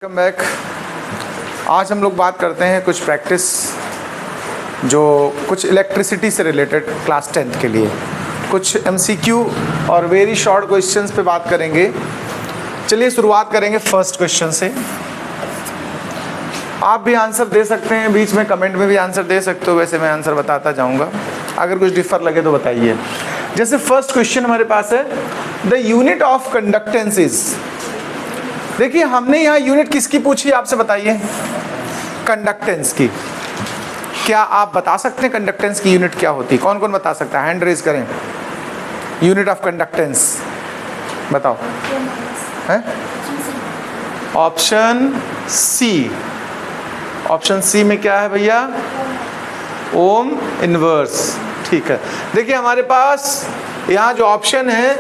Welcome back. आज हम लोग बात करते हैं कुछ प्रैक्टिस जो कुछ इलेक्ट्रिसिटी से रिलेटेड क्लास 10th के लिए कुछ एमसीक्यू और वेरी शॉर्ट क्वेश्चंस पे बात करेंगे। चलिए शुरुआत करेंगे फर्स्ट क्वेश्चन से। आप भी आंसर दे सकते हैं, बीच में कमेंट में भी आंसर दे सकते हो, वैसे मैं आंसर बताता जाऊंगा, अगर कुछ डिफर लगे तो बताइए। जैसे फर्स्ट क्वेश्चन हमारे पास है, the unit of conductance is. देखिए हमने यहाँ यूनिट किसकी पूछी आपसे बताइए, कंडक्टेंस की। क्या आप बता सकते हैं कंडक्टेंस की यूनिट क्या होती है? कौन कौन बता सकता है? हैंड रेज करें। यूनिट ऑफ कंडक्टेंस बताओ। है ऑप्शन सी। ऑप्शन सी में क्या है भैया? Ohm inverse. ठीक है, देखिए हमारे पास यहाँ जो ऑप्शन है,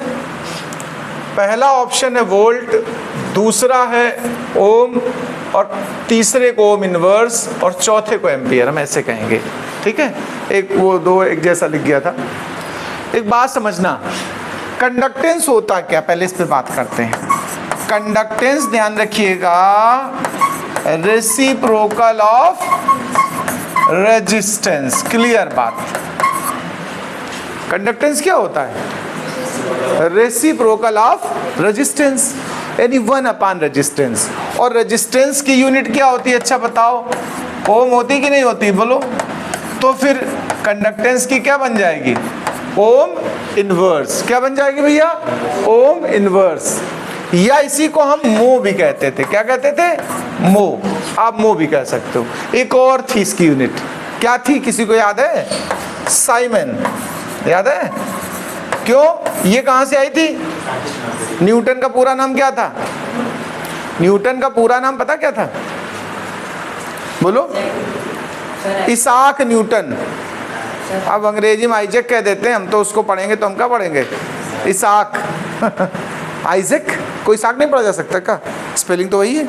पहला ऑप्शन है वोल्ट, दूसरा है ओम और तीसरे को ओम इनवर्स और चौथे को एम्पियर, हम ऐसे कहेंगे। ठीक है, एक वो दो एक जैसा लिख गया था। एक बात समझना, कंडक्टेंस होता क्या, पहले इस पे बात करते हैं। कंडक्टेंस ध्यान रखिएगा, रेसिप्रोकल ऑफ रेजिस्टेंस। क्लियर बात। कंडक्टेंस क्या होता है? रेसिप्रोकल ऑफ रेजिस्टेंस, यानी 1/, रेजिस्टेंस। और रेजिस्टेंस की यूनिट क्या होती है? अच्छा बताओ, ओम होती कि नहीं होती? बोलो। तो फिर कंडक्टेंस की क्या बन जाएगी? Ohm inverse. क्या बन जाएगी भैया? Ohm inverse. या इसी को हम मो भी कहते थे। क्या कहते थे? मो। आप मो भी कह सकते हो। एक और थी इसकी यूनिट, क्या थी किसी को याद है? साइमन। याद है? क्यों? ये कहां से आई थी? न्यूटन का पूरा नाम क्या था? न्यूटन का पूरा नाम पता क्या था? बोलो। Isaac Newton. अब अंग्रेजी में आइजैक कह देते हैं, हम तो उसको पढ़ेंगे तो हम क्या पढ़ेंगे? इसाक। आइजैक। कोई इसाक नहीं पढ़ा जा सकता क्या? स्पेलिंग तो वही है।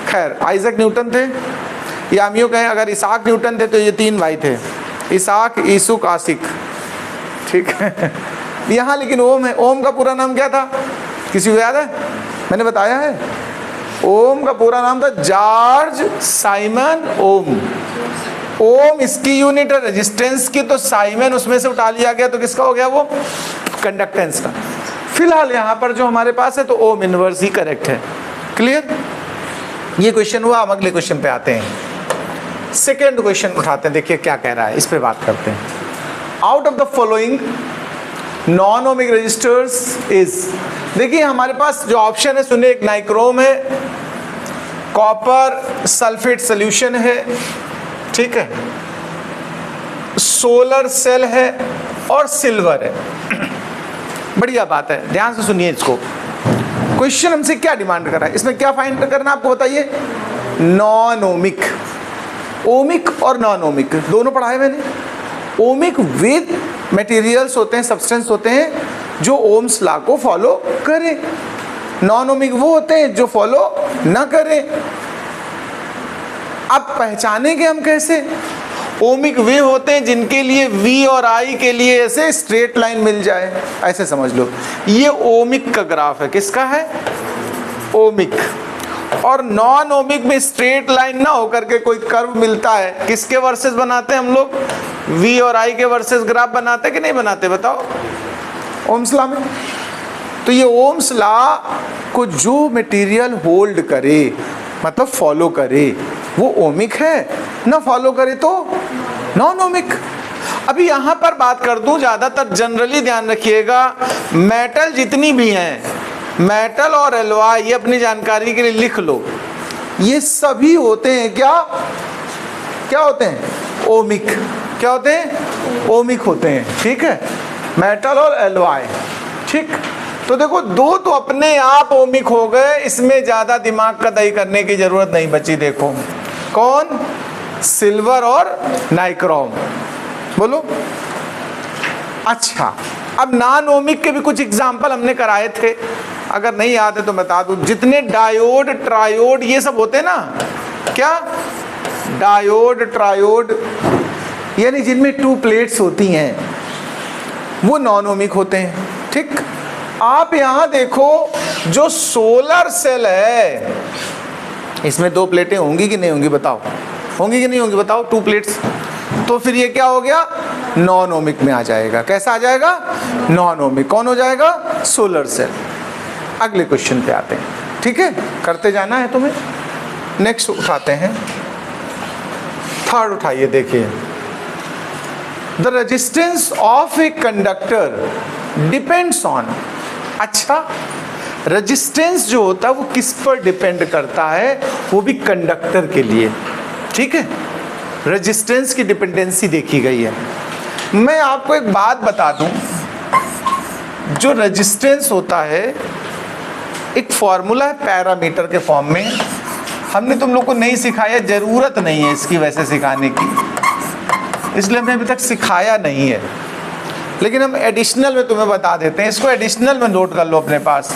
खैर, आइजैक न्यूटन थे, या हम यूँ कहें अगर इसाक न्यूटन थे तो ये 3 भाई थे, इसाक, ईसुक, आसिक। ठीक है, यहाँ लेकिन ओम है। ओम का पूरा नाम क्या था? किसी को याद है? मैंने बताया है, ओम का पूरा नाम था जॉर्ज साइमन ओम। ओम इसकी यूनिट है रेजिस्टेंस की, तो साइमन उसमें से उठा लिया गया, तो किसका हो गया वो? कंडक्टेंस का। फिलहाल यहाँ पर जो हमारे पास है तो ओम इनवर्स ही करेक्ट है। क्लियर? ये क्वेश्चन हुआ। हम अगले क्वेश्चन पे आते हैं। सेकेंड क्वेश्चन उठाते हैं, देखिए क्या कह रहा है, इस पे बात करते हैं। Out of the following non ohmic resistors is. देखिए हमारे पास जो ऑप्शन है, सुनिए, एक नाइक्रोम है, कॉपर सल्फेट सॉल्यूशन है, ठीक है, सोलर सेल है और सिल्वर है। बढ़िया बात है, ध्यान से सुनिए इसको। क्वेश्चन हमसे क्या डिमांड कर रहा है, इसमें क्या फाइंड करना आपको बताइए? Non ohmic. ओमिक और नॉन ओमिक दोनों पढ़ाए मैंने। ओमिक वे मटेरियल्स होते हैं, सब्सटेंस होते हैं जो ओम्स लॉ को फॉलो करें। नॉन ओमिक वो होते हैं जो फॉलो ना करें। अब पहचानेंगे हम कैसे? ओमिक वे होते हैं जिनके लिए V और I के लिए ऐसे स्ट्रेट लाइन मिल जाए, ऐसे समझ लो। ये ओमिक का ग्राफ है। किसका है? ओमिक। और नॉन ओमिक में स्ट्रेट लाइन ना होकर के कोई कर्व मिलता है। किसके वर्सेस बनाते हैं हम लोग? V और I के वर्सेस ग्राफ बनाते कि नहीं बनाते? बताओ। ओम्स लॉ में। तो ये ओम्स लॉ को जो मटेरियल होल्ड करे, मतलब फॉलो करे, वो ओमिक है, ना फॉलो करे तो नॉन ओमिक। अभी यहाँ पर बात कर दूं, ज़्यादातर जनरली ध्यान रखिएगा, मेटल जितनी भी हैं, मेटल और एलॉय, ये अपनी जानकारी के लिए लिख लो, ये सभी होते हैं क्या? क्या होते हैं? ओमिक। क्या होते हैं? ओमिक होते हैं। ठीक है, मेटल और एलॉय। ठीक, तो देखो दो तो अपने आप ओमिक हो गए, इसमें ज़्यादा दिमाग का दही करने की जरूरत नहीं बची। देखो कौन? सिल्वर और नाइक्रोम। बोलो। अच्छा, अब नॉन ओमिक के भी कुछ एग्जाम्पल हमने कराए थे, अगर नहीं याद है तो बता दूं। जितने डायोड, ट्रायोड, ये सब होते हैं ना, क्या? डायोड, ट्रायोड, यानी जिनमें 2 प्लेट्स होती हैं, वो नॉन ओमिक होते हैं। ठीक, आप यहां देखो, जो सोलर सेल है इसमें 2 प्लेटें होंगी कि नहीं होंगी बताओ, होंगी कि नहीं होंगी बताओ, 2 प्लेट्स। तो फिर ये क्या हो गया, नॉन ओमिक में आ जाएगा। कैसा आ जाएगा, नॉन ओमिक। कौन हो जाएगा, सोलर सेल। अगले क्वेश्चन पे आते हैं, ठीक है, करते जाना है तुम्हें। नेक्स्ट उठाते हैं, थर्ड उठाइए, देखिए the resistance of a conductor depends on. अच्छा, रेजिस्टेंस जो होता है वो किस पर डिपेंड करता है, वो भी कंडक्टर के लिए, ठीक है। रेजिस्टेंस की डिपेंडेंसी देखी गई है। मैं आपको एक बात बता दूं, जो रेजिस्टेंस होता है एक फॉर्मूला है पैरामीटर के फॉर्म में। हमने तुम लोग को नहीं सिखाया, जरूरत नहीं है इसकी वैसे सिखाने की, इसलिए हमने अभी तक सिखाया नहीं है, लेकिन हम एडिशनल में तुम्हें बता देते हैं। इसको एडिशनल में नोट कर लो अपने पास।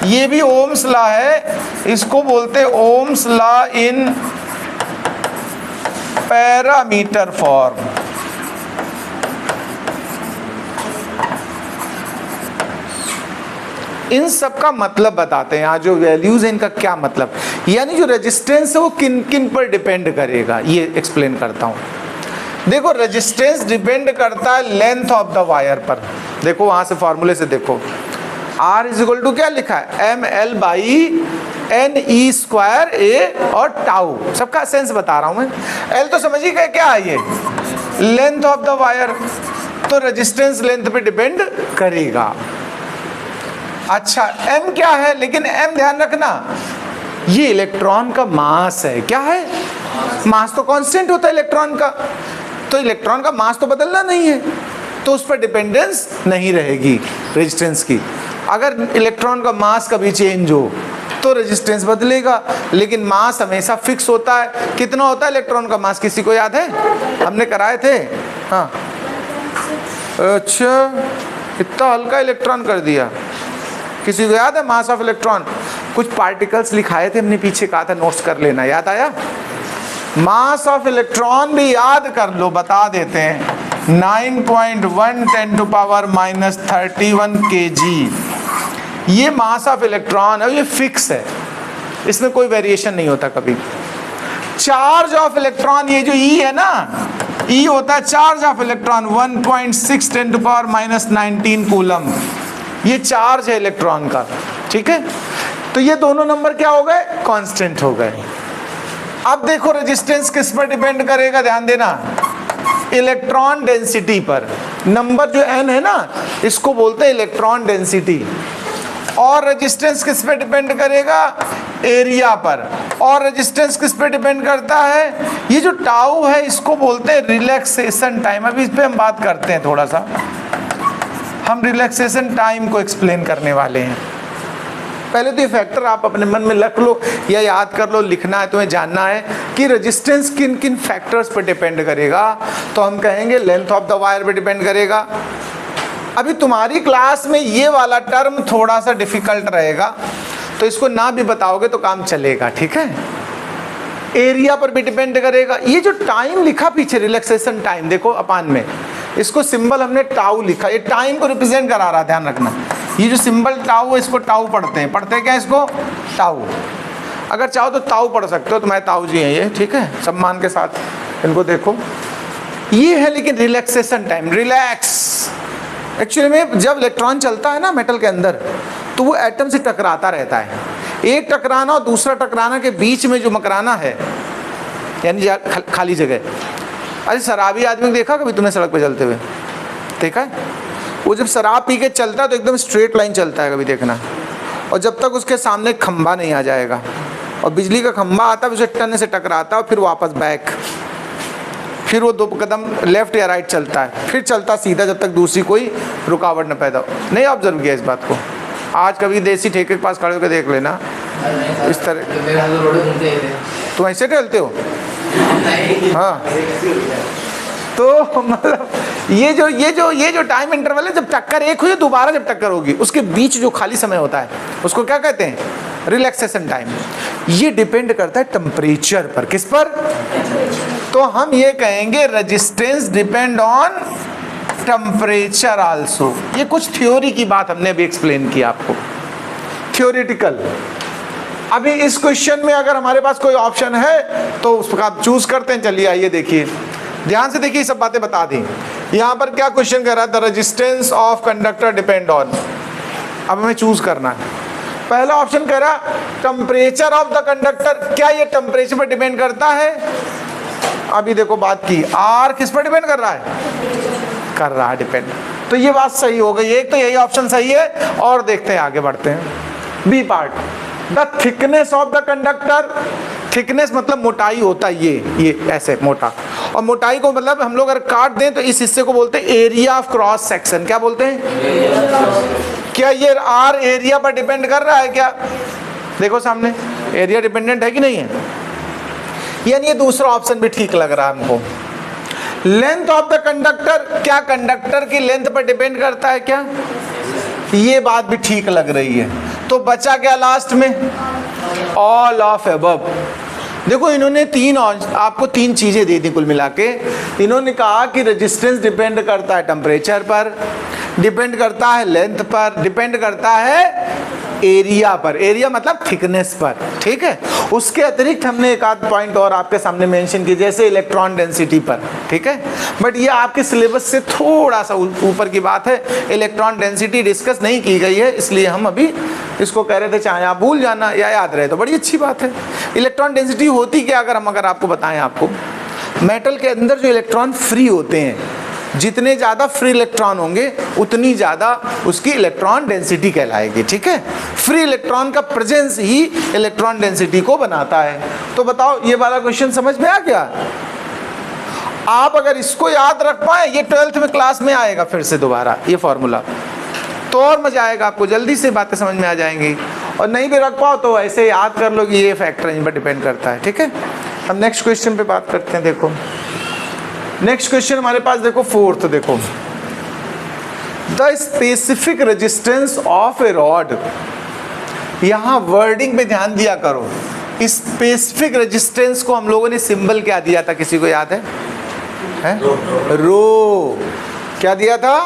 ये भी ओम्स लॉ है, इसको बोलते हैं Ohm's law in parameter form. इन सब का मतलब बताते हैं, यहाँ जो वैल्यूज है इनका क्या मतलब, यानी जो रेजिस्टेंस है वो किन किन पर डिपेंड करेगा, ये एक्सप्लेन करता हूँ। देखो, रेजिस्टेंस डिपेंड करता है लेंथ ऑफ द वायर पर। देखो वहां से फॉर्मूले से देखो, R इज इक्वल टू क्या लिखा है, ml/ne² A और टाउ। सबका सेंस बता रहा हूं मैं। L तो समझिए क्या है, ये लेंथ ऑफ द वायर, तो रेजिस्टेंस लेंथ पे डिपेंड करेगा। अच्छा, M क्या है, लेकिन M ध्यान रखना, ये इलेक्ट्रॉन का मास है। क्या है, मास तो कांस्टेंट होता है इलेक्ट्रॉन का, तो इलेक्ट्रॉन का मास तो बदलना नहीं है, तो उस पर डिपेंडेंस नहीं रहेगी रेजिस्टेंस की। अगर इलेक्ट्रॉन का मास कभी चेंज हो तो रेजिस्टेंस बदलेगा, लेकिन मास हमेशा फिक्स होता है। कितना होता है इलेक्ट्रॉन का मास, किसी को याद है, हमने कराए थे। हाँ, अच्छा, इतना हल्का इलेक्ट्रॉन कर दिया, किसी को याद है मास ऑफ इलेक्ट्रॉन? कुछ पार्टिकल्स लिखाए थे हमने, पीछे कहा था नोट्स कर लेना, याद आया? मास ऑफ इलेक्ट्रॉन भी याद कर लो, बता देते हैं, 9.1 × 10⁻³ kg। ये मास ऑफ इलेक्ट्रॉन है, ये फिक्स है, इसमें कोई वेरिएशन नहीं होता कभी। चार्ज ऑफ इलेक्ट्रॉन, ये जो E है ना, E होता है चार्ज ऑफ इलेक्ट्रॉन, 1.6 × 10⁻19 कूलम। ये चार्ज है इलेक्ट्रॉन का, ठीक है। तो ये दोनों नंबर क्या हो गए, कांस्टेंट हो गए। अब देखो रेजिस्टेंस किस पर डिपेंड करेगा, ध्यान देना, इलेक्ट्रॉन डेंसिटी पर। नंबर जो n है ना, इसको बोलते हैं इलेक्ट्रॉन डेंसिटी। और रेजिस्टेंस किस पे डिपेंड करेगा, एरिया पर। और रेजिस्टेंस किस पे डिपेंड करता है, ये जो टाउ है इसको बोलते हैं रिलैक्सेशन टाइम। अभी इस पे हम बात करते हैं, थोड़ा सा हम रिलैक्सेशन टाइम को एक्सप्लेन करने वाले हैं। पहले तो ये फैक्टर आप अपने मन में रख लो या याद कर लो, लिखना है तुम्हें, जानना है कि रेजिस्टेंस किन किन फैक्टर्स पर डिपेंड करेगा। तो हम कहेंगे लेंथ ऑफ द वायर पे डिपेंड करेगा। अभी तुम्हारी क्लास में ये वाला टर्म थोड़ा सा डिफिकल्ट रहेगा, तो इसको ना भी बताओगे तो काम चलेगा, ठीक है। एरिया पर भी डिपेंड करेगा। ये जो टाइम लिखा पीछे, रिलैक्सेशन टाइम, देखो अपान में, इसको सिंबल हमने टाउ लिखा, ये टाइम को रिप्रेजेंट करा रहा है, ध्यान रखना। ये जो सिंबल टाउ है, इसको टाउ पढ़ते हैं। पढ़ते हैं क्या इसको, टाउ। अगर चाहो तो ताऊ पढ़ सकते हो, तुम्हारे ताऊ जी हैं ये, ठीक है, सम्मान के साथ इनको देखो। ये है लेकिन रिलैक्सेशन टाइम, रिलैक्स। एक्चुअली में जब इलेक्ट्रॉन चलता है ना मेटल के अंदर, तो वो एटम से टकराता रहता है। एक टकराना और दूसरा टकराना के बीच में जो मकराना है, यानी खाली जगह। अरे शराबी आदमी को देखा कभी तुमने सड़क पे चलते हुए, देखा है? वो जब शराब पी के चलता है तो एकदम स्ट्रेट लाइन चलता है, कभी देखना। और जब तक उसके सामने खंभा नहीं आ जाएगा, और बिजली का खंभा आता है, उसे टन से टकराता है और फिर वापस बैक, फिर वो 2 कदम लेफ्ट या राइट चलता है, फिर चलता सीधा जब तक दूसरी कोई रुकावट न पैदा हो। नहीं ऑब्जर्व किया इस बात को? आज कभी देसी ठेके के पास खड़े होकर देख लेना, इस तरह। तुम ऐसे टहलते हो? हाँ। तो मतलब ये जो टाइम इंटरवल है, जब टक्कर एक हुई, दोबारा जब टक्कर होगी, उसके बीच जो खाली समय होता है उसको क्या कहते हैं, रिलैक्सेशन टाइम। ये डिपेंड करता है टेम्परेचर पर। किस पर? तो हम ये कहेंगे resistance depend on temperature also. ये कुछ थ्योरी की बात हमने अभी एक्सप्लेन की आपको, थ्योरेटिकल। अभी इस क्वेश्चन में अगर हमारे पास कोई ऑप्शन है तो उसका आप चूज करते हैं। चलिए आइए देखिए, ध्यान से देखिए, सब बातें बता दी। यहाँ पर क्या क्वेश्चन कह रहा है, the resistance of conductor depend on. अब हमें चूज करना है। पहला ऑप्शन कह रहा टेम्परेचर ऑफ द कंडक्टर। क्या ये टेम्परेचर पर डिपेंड करता है? अभी देखो बात की, आर किस पर डिपेंड कर रहा है? कर रहा है डिपेंड। तो ये बात सही हो गई, एक तो यही ऑप्शन सही है। और देखते हैं, आगे बढ़ते हैं। B part, the thickness of the conductor. Thickness मतलब मोटाई होता है ये ऐसे मोटा, और मोटाई को मतलब हम लोग अगर काट दें तो इस हिस्से को बोलते हैं एरिया ऑफ क्रॉस सेक्शन। क्या बोलते हैं? क्या ये आर एरिया पर डिपेंड कर रहा है क्या? देखो सामने, एरिया डिपेंडेंट है कि नहीं है? यानी ये दूसरा ऑप्शन भी ठीक लग रहा है हमको। लेंथ ऑफ द कंडक्टर, क्या कंडक्टर की लेंथ पर डिपेंड करता है क्या? ये बात भी ठीक लग रही है। तो बचा क्या लास्ट में? All of above. देखो इन्होंने आपको तीन चीजें दे दी कुल मिला के। इन्होंने कहा कि रेजिस्टेंस डिपेंड करता है टेम्परेचर पर, डिपेंड करता है लेंथ पर, डिपेंड करता है एरिया पर। एरिया मतलब थिकनेस पर, ठीक है। उसके अतिरिक्त हमने एक आध पॉइंट और आपके सामने मेंशन किए, जैसे इलेक्ट्रॉन डेंसिटी पर, ठीक है। बट ये आपके सिलेबस से थोड़ा सा ऊपर की बात है। इलेक्ट्रॉन डेंसिटी डिस्कस नहीं की गई है, इसलिए हम अभी इसको कह रहे थे, चाहे आप भूल जाना या याद रहे तो बड़ी अच्छी बात है। इलेक्ट्रॉन डेंसिटी होती क्या, अगर आपको बताएं, आपको मेटल के अंदर जो इलेक्ट्रॉन फ्री होते हैं, जितने ज़्यादा फ्री इलेक्ट्रॉन होंगे उतनी ज़्यादा उसकी इलेक्ट्रॉन डेंसिटी कहलाएगी, ठीक है। फ्री इलेक्ट्रॉन का प्रेजेंस ही इलेक्ट्रॉन डेंसिटी को बनाता है। तो बताओ, ये वाला क्वेश्चन समझ में आ गया? आप अगर इसको याद रख पाए, ये 12th में क्लास में आएगा फिर से दोबारा ये फॉर्मूला, तो और मजा आएगा, आपको जल्दी से बातें समझ में आ जाएंगी। और नहीं भी रख पाओ तो ऐसे याद कर लो कि ये फैक्टर इन पर डिपेंड करता है, ठीक है। अब नेक्स्ट क्वेश्चन पे बात करते हैं। देखो नेक्स्ट क्वेश्चन हमारे पास, देखो फोर्थ, देखो the specific resistance of A rod. यहां वर्डिंग पे ध्यान दिया करो। स्पेसिफिक रेजिस्टेंस को हम लोगों ने सिंबल क्या दिया था, किसी को याद है? रो। क्या दिया था?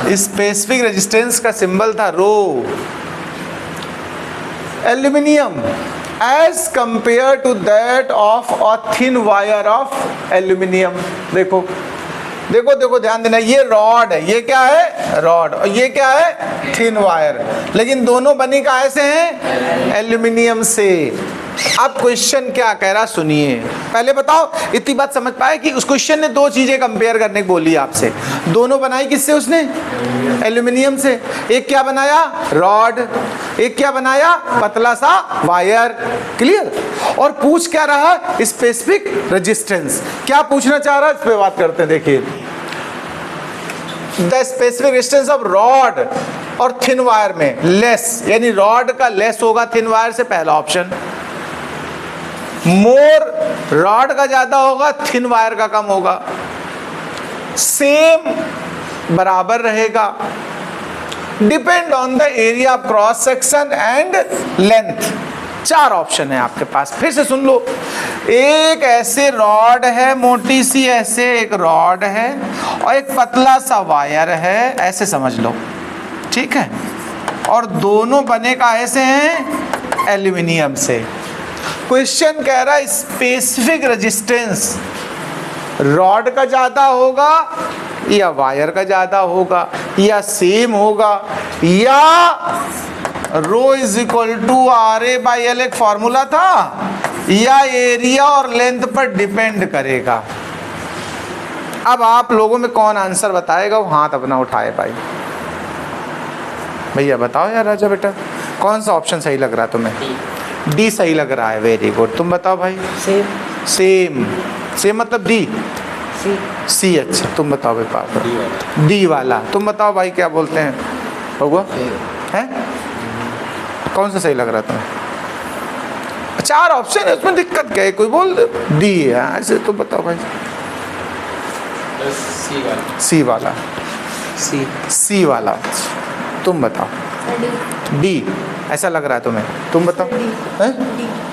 स्पेसिफिक रेजिस्टेंस का सिंबल था rho. Aluminium as compared to that of a thin wire of aluminium. देखो देखो देखो, ध्यान देना, ये रॉड है, ये क्या है? रॉड, और ये क्या है? Thin wire. लेकिन दोनों बनी काहे से हैं? एल्यूमिनियम से। अब क्वेश्चन क्या कह रहा सुनिए। पहले बताओ, इतनी बात समझ पाए कि उस क्वेश्चन ने दो चीजें कंपेयर करने को बोली आपसे। दोनों बनाई किससे उसने? एल्यूमिनियम से। एक क्या बनाया? रॉड। एक क्या बनाया? पतला सा वायर। क्लियर? और पूछ क्या रहा? Specific resistance. क्या पूछना चाह रहा है, इस पे बात करते हैं। देखिए, the specific resistance of rod और थिन वायर में लेस, यानी रॉड का लेस होगा थिन वायर से, पहला ऑप्शन। मोर, रॉड का ज्यादा होगा, थिन वायर का कम होगा। सेम, बराबर रहेगा। Depend on the area of cross section and length. चार ऑप्शन है आपके पास, फिर से सुन लो। एक ऐसे रॉड है, मोटी सी ऐसे एक रॉड है, और एक पतला सा वायर है, ऐसे समझ लो, ठीक है। और दोनों बने का ऐसे हैं एल्यूमिनियम से। क्वेश्चन कह रहा है स्पेसिफिक रेजिस्टेंस रॉड का ज्यादा होगा या वायर का ज्यादा होगा, या सेम होगा, या rho is equal to R A by L एक फॉर्मूला था, या एरिया और लेंथ पर डिपेंड करेगा। अब आप लोगों में कौन आंसर बताएगा, वो हाथ अपना उठाए भाई। भैया बताओ यार, राजा बेटा, कौन सा ऑप्शन सही लग रहा है तुम्हें? डी सही लग रहा है, वेरी गुड। तुम बताओ भाई। सेम। सेम, सेम मतलब डी। सी। अच्छा, तुम बताओ भाई पापा। डी वाला। तुम बताओ भाई, क्या बोलते हैं बबुआ? है कौन सा सही लग रहा था? चार ऑप्शन है, उसमें दिक्कत क्या है? कोई बोल डी है, ऐसे तुम बताओ भाई। सी वाला। सी वाला। सी वाला। तुम बताओ। डी ऐसा लग रहा है तुम्हें? तुम बताओ।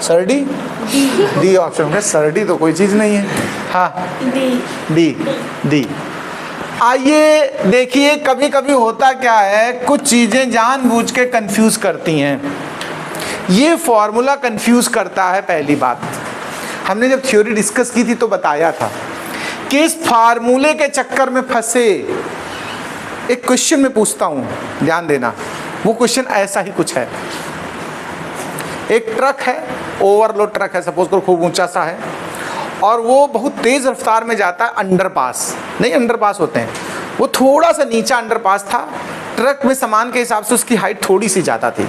Sir D? डी ऑप्शन में सर डी तो कोई चीज नहीं है। हाँ, डी। डी। आइए देखिए, कभी कभी होता क्या है, कुछ चीजें जानबूझ के कंफ्यूज करती हैं। ये फॉर्मूला कंफ्यूज करता है। पहली बात, हमने जब थ्योरी डिस्कस की थी तो बताया था कि इस फार्मूले के चक्कर में फंसे। एक क्वेश्चन मैं पूछता हूं, ध्यान देना, वो क्वेश्चन ऐसा ही कुछ है। एक ट्रक है, ओवरलोड ट्रक है, सपोज करो खूब ऊंचा सा है, और वो बहुत तेज रफ्तार में जाता है अंडरपास, नहीं अंडरपास होते हैं, वो थोड़ा सा नीचा अंडरपास था, ट्रक में सामान के हिसाब से उसकी हाइट थोड़ी सी ज़्यादा थी,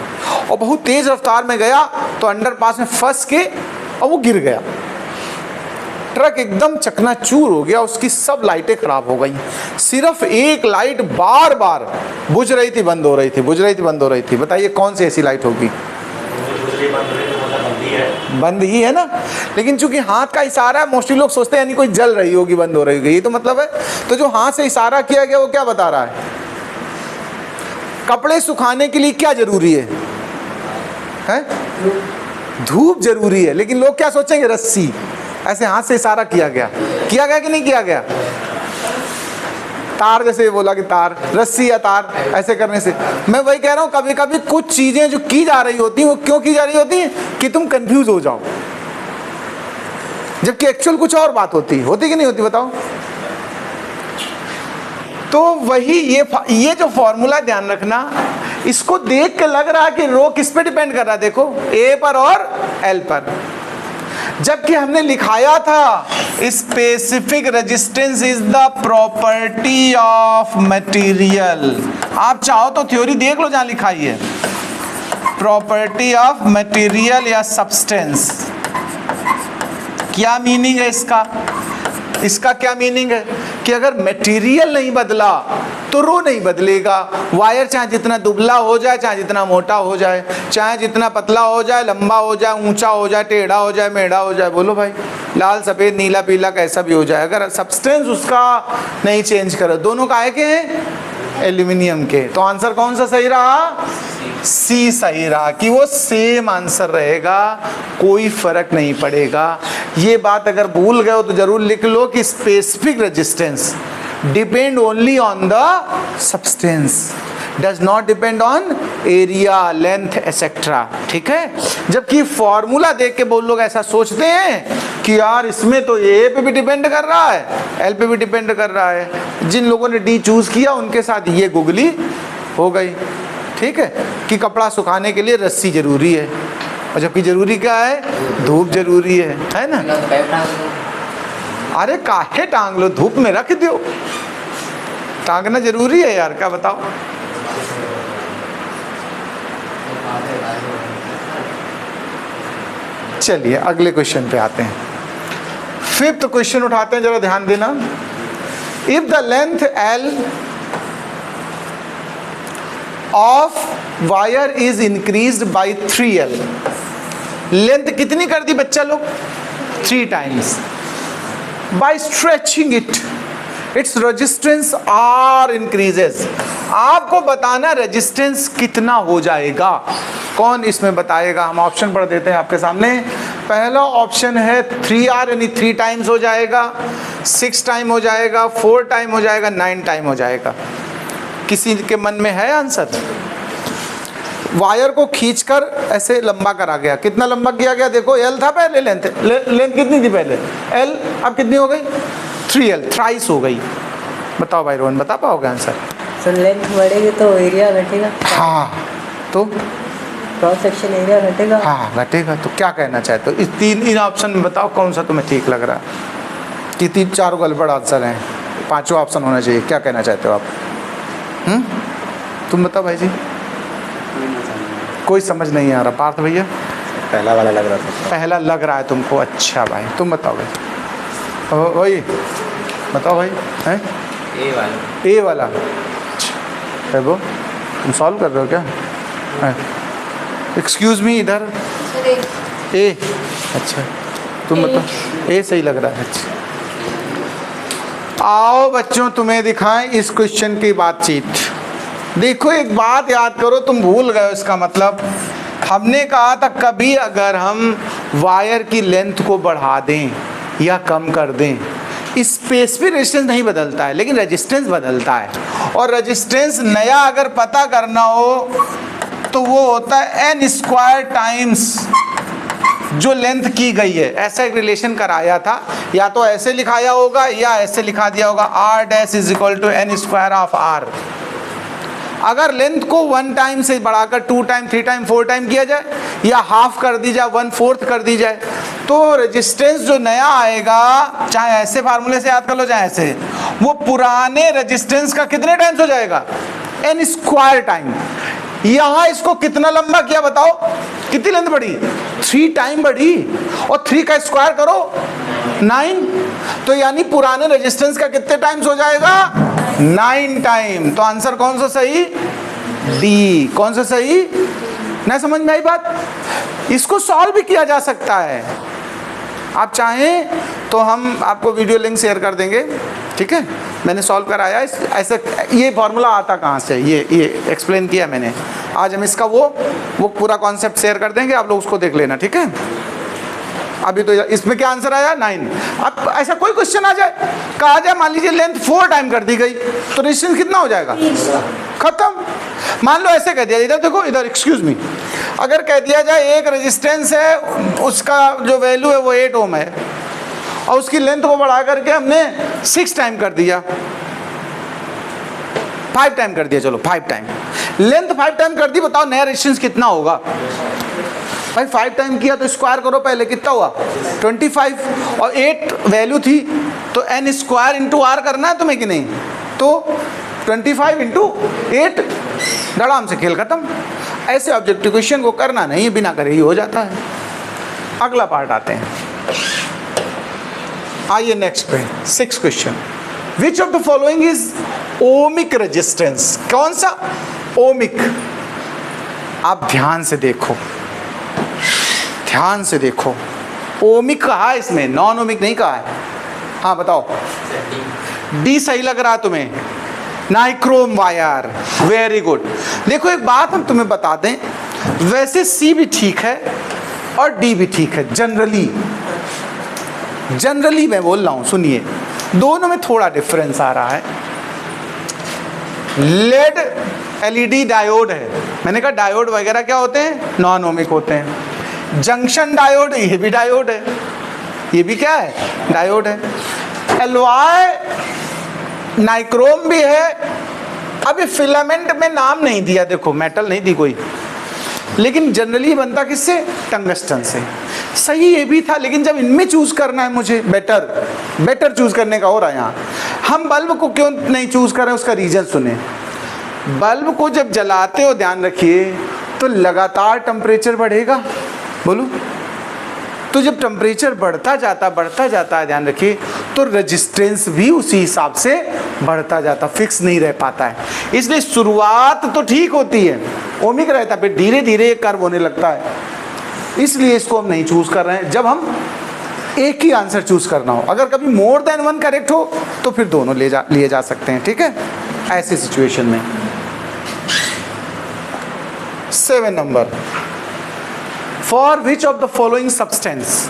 और बहुत तेज रफ्तार में गया तो अंडरपास में फंस के और वो गिर गया। ट्रक एकदम चकनाचूर हो गया, उसकी सब लाइटें खराब हो गई, सिर्फ एक लाइट बार बार बुझ रही थी, बंद हो रही थी, बुझ रही थी, बंद हो रही थी। बताइए कौन सी ऐसी लाइट होगी? बंद ही है ना। लेकिन चूंकि हाथ का इशारा है, मोस्टली लोग सोचते हैं यानी कोई जल रही होगी, बंद हो रही होगी, ये तो मतलब है। तो जो हाथ से इशारा किया गया वो क्या बता रहा है? कपड़े सुखाने के लिए क्या जरूरी है? धूप जरूरी है। लेकिन लोग क्या सोचेंगे? रस्सी। ऐसे हाथ से इशारा किया गया कि नहीं किया गया? तार, जैसे बोला कि तार, रस्सी या तार, ऐसे करने से। मैं वही कह रहा हूं, कभी कभी कुछ चीजें जो की जा रही होती हैं वो क्यों की जा रही होती हैं? कि तुम कंफ्यूज हो जाओ, जबकि एक्चुअल कुछ और बात होती कि नहीं होती? बताओ। तो वही ये जो फॉर्मूला ध्यान रखना, इसको देख के लग रहा है कि रो किस पे डिपेंड कर रहा है? देखो, ए पर और एल पर, जबकि हमने लिखाया था specific resistance is the property of material. आप चाहो तो थ्योरी देख लो जहां लिखाई है, प्रॉपर्टी ऑफ मटेरियल या सब्सटेंस। क्या मीनिंग है इसका? इसका क्या मीनिंग है कि अगर मटेरियल नहीं बदला तो रो नहीं बदलेगा। वायर चाहे जितना दुबला हो जाए, चाहे जितना मोटा हो जाए, चाहे जितना पतला हो जाए, लंबा हो जाए, ऊंचा हो जाए, टेढ़ा हो जाए, मेढ़ा हो जाए, बोलो भाई, लाल सफ़ेद नीला पीला कैसा भी हो जाए, अगर सब्सटेंस उसका नहीं चेंज करे। दोनों काहे के हैं? एल्यूमिनियम के। तो आंसर कौन सा सही रहा? सी सही रहा, कि वो सेम आंसर रहेगा, कोई फर्क नहीं पड़ेगा। ये बात अगर भूल गए हो तो जरूर लिख लो कि specific resistance depend only on the substance, does not depend on area, length etcetera. ठीक है। जबकि फॉर्मूला देख के बहुत लोग ऐसा सोचते हैं कि यार इसमें तो ए पे भी डिपेंड कर रहा है, एल पे भी डिपेंड कर रहा है। जिन लोगों ने डी चूज किया उनके साथ ये गुगली हो गई। ठीक है, कि कपड़ा सुखाने के लिए रस्सी जरूरी है, और जबकि जरूरी क्या है? धूप जरूरी है ना। अरे काहे टांग लो, धूप में रख दो, टांगना जरूरी है यार, क्या बताओ। चलिए अगले क्वेश्चन पे आते हैं। फिफ्थ क्वेश्चन उठाते हैं, जरा ध्यान देना। If the length L of wire is increased by 3L, length कितनी कर दी बच्चा लोग? 3 times. By stretching its resistance R increases. आपको बताना रेजिस्टेंस कितना हो जाएगा। कौन इसमें बताएगा? हम ऑप्शन पढ़ देते हैं आपके सामने। पहला ऑप्शन है 3R यानी 3 टाइम्स हो जाएगा, 6 टाइम हो जाएगा, 4 टाइम हो जाएगा, 9 टाइम हो जाएगा। किसी के मन में है आंसर? वायर को खींचकर ऐसे लंबा करा गया, कितना लंबा किया गया? देखो, एल था पहले, लेंथ कितनी थी पहले? एल, अब कितनी हो गई? 3L, थ्राइस हो गई। बताओ भाई रोहन, बता पाओगे आंसर? सर लेंथ बढ़ेगी तो एरिया घटेगा। हाँ, तो क्रॉस सेक्शन एरिया घटेगा। हाँ घटेगा। तो क्या कहना चाहते हो? इस इन ऑप्शन में बताओ कौन सा तुम्हें ठीक लग रहा है? कि 3-4 गलबड़ आंसर हैं, 5वां ऑप्शन होना चाहिए। क्या कहना चाहते हो आप? तुम बताओ भाई जी। कोई समझ नहीं आ रहा। पार्थ भैया? पहला वाला लग रहा था। पहला लग रहा है तुमको? अच्छा भाई, तुम बताओ भाई। वही बताओ भाई। हैं? ए वाला। है वो? तुम सॉल्व कर रहे हो क्या? एक्सक्यूज मी, इधर ए। अच्छा तुम बताओ। ए सही लग रहा है। अच्छा आओ बच्चों, तुम्हें दिखाएं इस क्वेश्चन की बातचीत। देखो एक बात याद करो, तुम भूल गए। इसका मतलब हमने कहा था कभी अगर हम वायर की लेंथ को बढ़ा दें या कम कर दें, स्पेसिफिक रेजिस्टेंस नहीं बदलता है लेकिन रेजिस्टेंस बदलता है। और रेजिस्टेंस नया अगर पता करना हो तो वो होता है n स्क्वायर टाइम्स जो लेंथ की गई है। ऐसा एक रिलेशन कराया था, या तो ऐसे लिखाया होगा या ऐसे लिखा दिया होगा, r dash is equal to n square of r। अगर लेंथ को 1 टाइम से बढ़ाकर 2 टाइम 3 टाइम 4 टाइम किया जाए, या हाफ कर दी जाए, 1/4 कर दी जाए, तो रेजिस्टेंस जो नया आएगा, चाहे ऐसे फार्मूले से याद कर लो चाहे ऐसे, वो पुराने रेजिस्टेंस का कितने टाइम्स हो जाएगा, n स्क्वायर टाइम। यहां इसको कितना लंबा किया बताओ, कितनी लेंथ बढ़ी, 3 टाइम बढ़ी, और 3 का स्क्वायर करो 9, तो यानी पुराने रेजिस्टेंस का कितने टाइम्स हो जाएगा, 9 टाइम। तो आंसर कौन सा सही, डी। कौन सा सही, ना समझ में आई बात। इसको सॉल्व भी किया जा सकता है, आप चाहें तो हम आपको वीडियो लिंक शेयर कर देंगे, ठीक है। मैंने सॉल्व कराया ऐसे, ये फॉर्मूला आता कहाँ से, ये एक्सप्लेन किया मैंने। आज हम इसका वो पूरा कॉन्सेप्ट शेयर कर देंगे, आप लोग उसको देख लेना, ठीक है। अभी तो इसमें क्या आंसर आया, 9। अब ऐसा कोई क्वेश्चन आ जाए, कहा जाए मान लीजिए लेंथ 4 टाइम कर दी गई, तो रेजिस्टेंस कितना हो जाएगा, खत्म। मान लो ऐसे कह दिया, इधर देखो, इधर एक्सक्यूज मी, अगर कह दिया जाए एक रेजिस्टेंस है, उसका जो वैल्यू है वो 8 ओम है, और उसकी लेंथ को बढ़ा करके हमने 6 टाइम कर दिया, 5 टाइम कर दिया, चलो 5 टाइम, लेंथ 5 टाइम कर दी, बताओ नया रेजिस्टेंस कितना होगा भाई। 5 टाइम किया तो स्क्वायर करो पहले, कितना हुआ 25, और 8 वैल्यू थी, तो n स्क्वायर इंटू आर करना है तुम्हें कि नहीं, तो 25 इंटू 8, धड़ाम से खेल खत्म। ऐसे ऑब्जेक्टिव क्वेश्चन को करना नहीं, बिना करे ही हो जाता है। अगला पार्ट आते हैं, आइए नेक्स्ट पे, 6 question. Which of the following is ohmic resistance, कौन सा ओमिक, आप ध्यान से देखो, ध्यान से देखो, ओमिक कहा है इसमें, नॉन ओमिक नहीं कहा है। हाँ बताओ, डी सही लग रहा है तुम्हें, नाइक्रोम वायर, वेरी गुड। देखो एक बात हम तुम्हें बता दें, वैसे सी भी ठीक है और डी भी ठीक है, जनरली मैं बोल रहा हूं, सुनिए, दोनों में थोड़ा डिफरेंस आ रहा है। लेड एलईडी डायोड है, मैंने कहा डायोड वगैरह क्या होते हैं, नॉन ओमिक होते हैं। जंक्शन डायोड, ये भी डायोड है, ये भी क्या है, डायोड है। एलवाई नाइक्रोम भी है। अभी फिलामेंट में नाम नहीं दिया, देखो मेटल नहीं दी कोई, लेकिन जनरली बनता किससे, टंगस्टन से। सही ये भी था, लेकिन जब इनमें चूज करना है मुझे, बेटर चूज करने का हो रहा है यहाँ। हम बल्ब को क्यों नहीं चूज कर रहे हैं, उसका रीजन सुने। बल्ब को जब जलाते हो, ध्यान रखिए, तो लगातार टेम्परेचर बढ़ेगा, बोलो, तो जब टेम्परेचर बढ़ता जाता है, ध्यान रखिए, तो रेजिस्टेंस भी उसी हिसाब से बढ़ता जाता, फिक्स नहीं रह पाता है। इसलिए शुरुआत तो ठीक होती है, ओमिक रहता है, फिर धीरे धीरे कर्व होने लगता है। इसलिए इसको हम नहीं चूज कर रहे हैं। जब हम एक ही आंसर चूज करना हो, अगर कभी मोर देन 1 करेक्ट हो तो फिर दोनों लिए जा सकते हैं, ठीक है, ऐसी सिचुएशन में। 7 number, for which of the following substance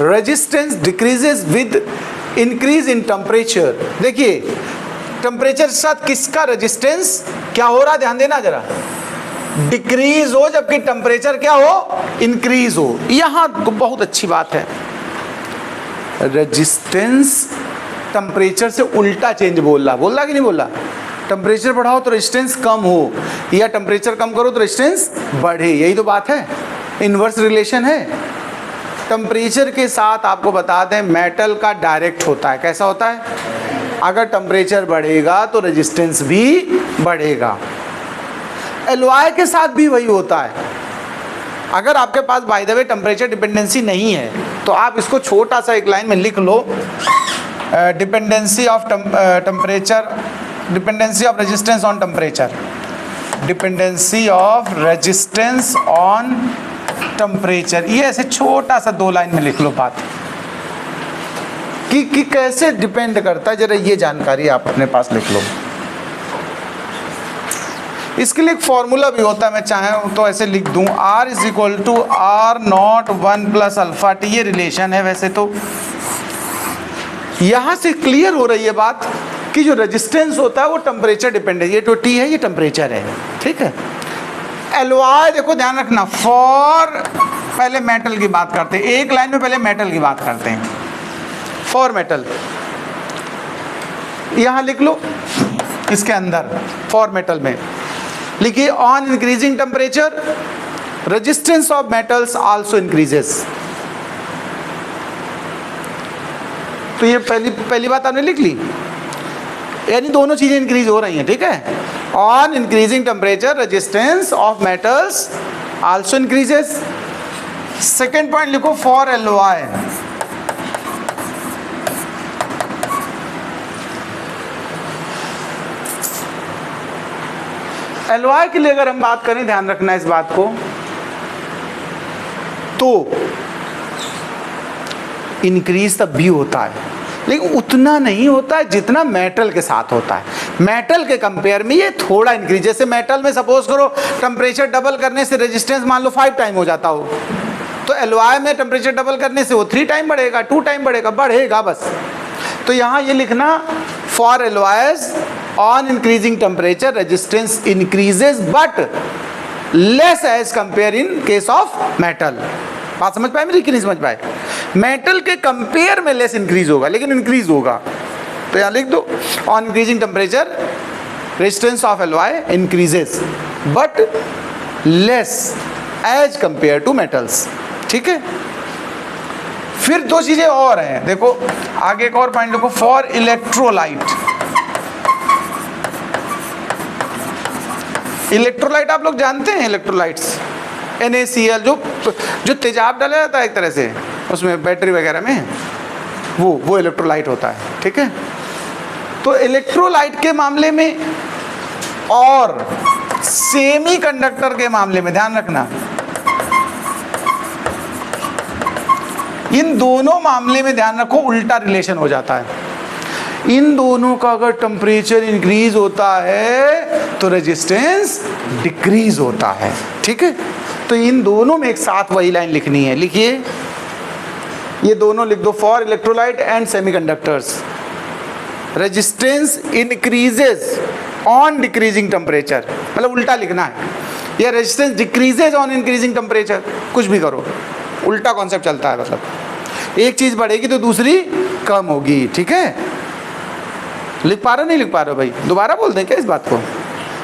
resistance decreases with increase in temperature. देखिए टेम्परेचर के साथ किसका रेजिस्टेंस क्या हो रहा, ध्यान देना जरा, डिक्रीज हो, जबकि टेम्परेचर क्या हो, इंक्रीज हो। यहां बहुत अच्छी बात है, रेजिस्टेंस टेम्परेचर से उल्टा चेंज बोल रहा कि नहीं बोल रहा। टेम्परेचर बढ़ाओ तो रेजिस्टेंस कम हो, या टेम्परेचर कम करो तो रेजिस्टेंस बढ़े, यही तो बात है, इन्वर्स रिलेशन है। टेम्परेचर के साथ आपको बता दें मेटल का डायरेक्ट होता है, कैसा होता है, अगर टेम्परेचर बढ़ेगा तो रेजिस्टेंस भी बढ़ेगा। एलॉय के साथ भी वही होता है। अगर आपके पास by the way temperature dependency नहीं है, तो आप इसको छोटा सा एक लाइन में लिख लो, dependency of temperature, dependency of resistance on temperature, dependency of resistance on temperature. ये ऐसे छोटा सा 2 लाइन में लिख लो बात, कि कैसे डिपेंड करता है, जरा ये जानकारी आप अपने पास लिख लो। इसके लिए एक फॉर्मूला भी होता है, मैं चाहे तो ऐसे लिख दूं, R is equal to R0 1 plus alpha T, ये रिलेशन है। वैसे तो यहां से क्लियर हो रही है बात, कि जो रेजिस्टेंस होता है वो टेम्परेचर डिपेंडेंट, ये तो T है, ये टेम्परेचर है, ठीक है। एलवाई देखो ध्यान रखना, फॉर पहले मेटल की बात करते हैं, एक लाइन में पहले मेटल की बात करते हैं। फॉर मेटल यहां लिख लो, इसके अंदर फॉर मेटल में लिखिए on increasing temperature resistance of metals also increases. तो ये पहली बात आपने लिख ली, यानी दोनों चीजें इंक्रीज हो रही हैं, ठीक है। On increasing temperature resistance of metals also increases. Second point लिखो फॉर एलवाई, एलवाई के लिए अगर हम बात करें, ध्यान रखना इस बात को, तो इंक्रीज तब भी होता है, लेकिन उतना नहीं होता है जितना मेटल के साथ होता है। मेटल के कंपेयर में ये थोड़ा इंक्रीज, जैसे मेटल में सपोज करो टेम्परेचर डबल करने से रेजिस्टेंस मान लो 5 टाइम हो जाता हो, तो एलवाई में टेम्परेचर डबल करने से वो 3 टाइम बढ़ेगा, 2 टाइम बढ़ेगा, बढ़ेगा बस। तो यहाँ ये लिखना for always on increasing temperature resistance increases but less as compare in case of metal. बात समझ पाए मेरी कि नहीं समझ पाए? मेटल के कंपेयर में लेस इंक्रीज होगा, लेकिन इंक्रीज होगा। तो यहाँ लिख दो on increasing temperature resistance of alloy increases but less as compared to metals, ठीक है। फिर दो चीजें और हैं, देखो आगे एक और पॉइंट देखो, फॉर इलेक्ट्रोलाइट। इलेक्ट्रोलाइट आप लोग जानते हैं, इलेक्ट्रोलाइट्स NaCl जो तेजाब डाला जाता है एक तरह से उसमें बैटरी वगैरह में, वो इलेक्ट्रोलाइट होता है, ठीक है। तो इलेक्ट्रोलाइट के मामले में और सेमीकंडक्टर के मामले में ध्यान रखना, इन दोनों मामले में ध्यान रखो उल्टा रिलेशन हो जाता है। इन दोनों का अगर टेम्परेचर इंक्रीज होता है तो रेजिस्टेंस डिक्रीज होता है, ठीक है। तो इन दोनों में एक साथ वही लाइन लिखनी है, लिखिए ये दोनों लिख दो, for electrolyte and semiconductors resistance increases on decreasing temperature, मतलब उल्टा लिखना है, या resistance decreases on increasing temperature, कुछ भी करो, उल्टा कॉन्सेप्ट चलता है, मतलब एक चीज बढ़ेगी तो दूसरी कम होगी, ठीक है। लिख पा रहे नहीं लिख पा रहे हो भाई? दोबारा बोल दें क्या इस बात को?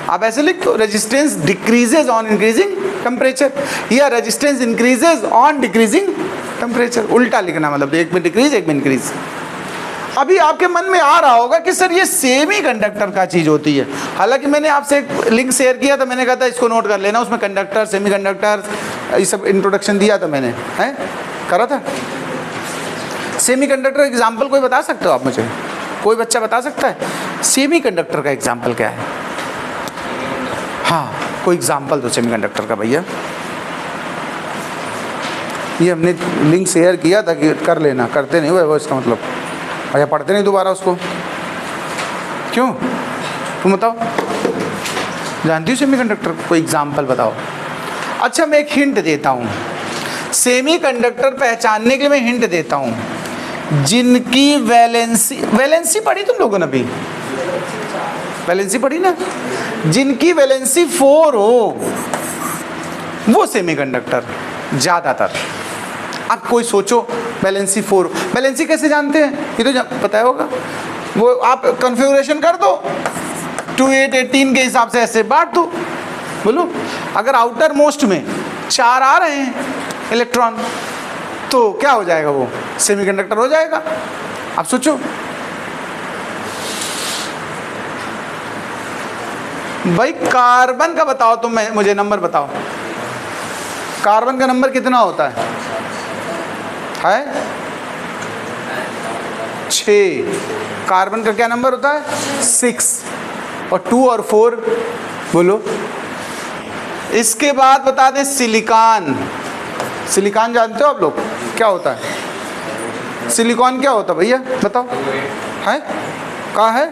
आप ऐसे लिख दो, resistance decreases on increasing temperature या resistance increases on decreasing temperature, उल्टा लिखना, मतलब एक में डिक्रीज एक में इंक्रीज। अभी आपके मन में आ रहा होगा कि सर ये सेमी कंडक्टर का चीज होती है, हालांकि मैंने आपसे एक लिंक शेयर किया था, मैंने कहा था इसको नोट कर लेना, उसमें कंडक्टर सेमी कंडक्टर ये सब इंट्रोडक्शन दिया था मैंने, है करा था। सेमी कंडक्टर एग्जाम्पल कोई बता सकते हो आप मुझे? कोई बच्चा बता सकता है सेमी कंडक्टर का एग्जाम्पल क्या है? हाँ कोई एग्जाम्पल दो सेमी कंडक्टर का भैया। ये हमने लिंक शेयर किया था कि कर लेना, करते नहीं हुए वो, इसका मतलब भैया पढ़ते नहीं दोबारा उसको, क्यों? तुम बताओ, जानती हो सेमी कंडक्टर? कोई एग्जाम्पल बताओ। अच्छा मैं एक हिंट देता हूँ, सेमी कंडक्टर पहचानने के लिए मैं हिंट देता हूँ, जिनकी वैलेंसी पढ़ी तुम लोगों ने अभी? वैलेंसी पढ़ी ना? जिनकी वैलेंसी 4 हो वो सेमीकंडक्टर ज़्यादातर। अब कोई सोचो वैलेंसी 4, वैलेंसी कैसे जानते हैं? ये तो पता होगा, वो आप कॉन्फ़िगरेशन कर दो 2 8 18 के हिसाब से ऐसे बांट दो। बोलो अगर आउटर मोस्ट में 4 आ रहे हैं इलेक्ट्रॉन तो क्या हो जाएगा? वो सेमीकंडक्टर हो जाएगा। अब सोचो, भाई कार्बन का बताओ तुम, मुझे नंबर बताओ, कार्बन का नंबर कितना होता है? 6। कार्बन का क्या नंबर होता है? 6। और 2 और 4 बोलो। इसके बाद बता दें सिलिकॉन। सिलिकॉन जानते हो आप लोग क्या होता है? सिलिकॉन क्या होता है भैया बताओ? है कहाँ है?